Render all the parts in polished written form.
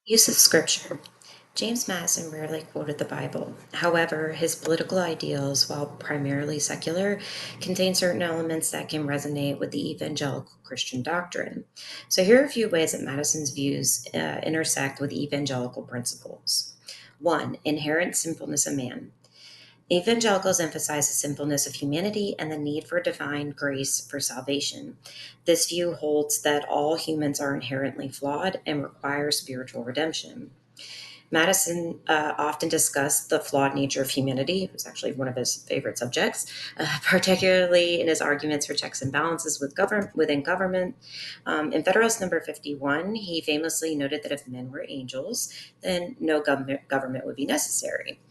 Use of Scripture. James Madison rarely quoted the Bible. However, his political ideals, while primarily secular, contain certain elements that can resonate with the evangelical Christian doctrine. So, here are a few ways that Madison's views intersect with evangelical principles. One, inherent sinfulness of man. Evangelicals emphasize the sinfulness of humanity and the need for divine grace for salvation. This view holds that all humans are inherently flawed and require spiritual redemption. Madison often discussed the flawed nature of humanity. It was actually one of his favorite subjects, particularly in his arguments for checks and balances within government. In Federalist Number 51, he famously noted that if men were angels, then no government would be necessary,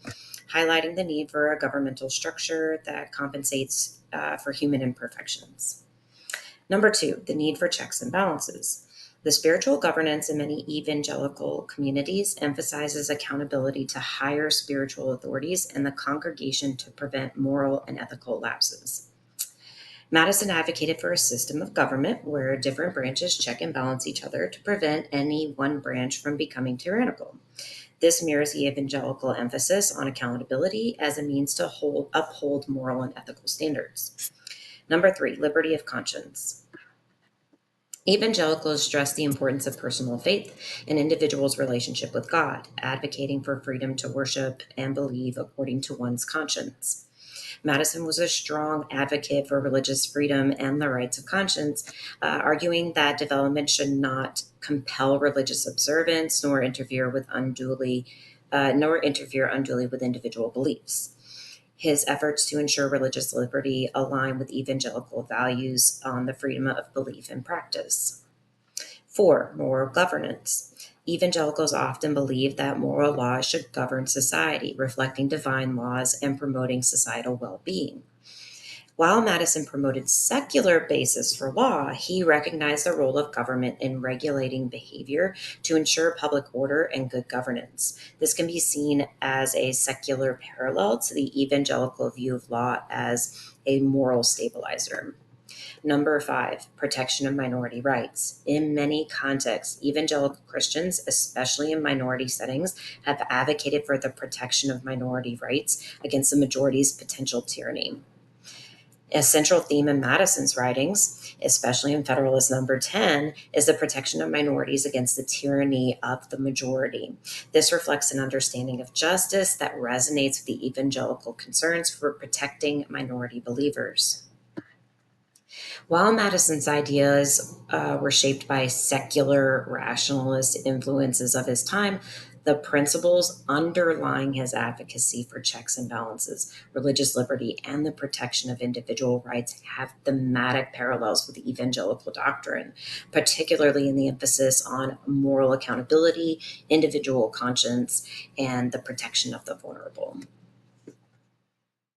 highlighting the need for a governmental structure that compensates for human imperfections. Number two, the need for checks and balances. The spiritual governance in many evangelical communities emphasizes accountability to higher spiritual authorities and the congregation to prevent moral and ethical lapses. Madison advocated for a system of government where different branches check and balance each other to prevent any one branch from becoming tyrannical. This mirrors the evangelical emphasis on accountability as a means to uphold moral and ethical standards. Number three, liberty of conscience. Evangelicals stress the importance of personal faith and individuals' relationship with God, advocating for freedom to worship and believe according to one's conscience. Madison was a strong advocate for religious freedom and the rights of conscience, arguing that development should not compel religious observance nor interfere unduly with individual beliefs. His efforts to ensure religious liberty align with evangelical values on the freedom of belief and practice. Four, moral governance. Evangelicals often believe that moral laws should govern society, reflecting divine laws and promoting societal well being. While Madison promoted secular basis for law, he recognized the role of government in regulating behavior to ensure public order and good governance. This can be seen as a secular parallel to the evangelical view of law as a moral stabilizer. Number five, protection of minority rights. In many contexts, evangelical Christians, especially in minority settings, have advocated for the protection of minority rights against the majority's potential tyranny. A central theme in Madison's writings, especially in Federalist Number 10, is the protection of minorities against the tyranny of the majority. This reflects an understanding of justice that resonates with the evangelical concerns for protecting minority believers. While Madison's ideas were shaped by secular rationalist influences of his time, the principles underlying his advocacy for checks and balances, religious liberty, and the protection of individual rights have thematic parallels with evangelical doctrine, particularly in the emphasis on moral accountability, individual conscience, and the protection of the vulnerable.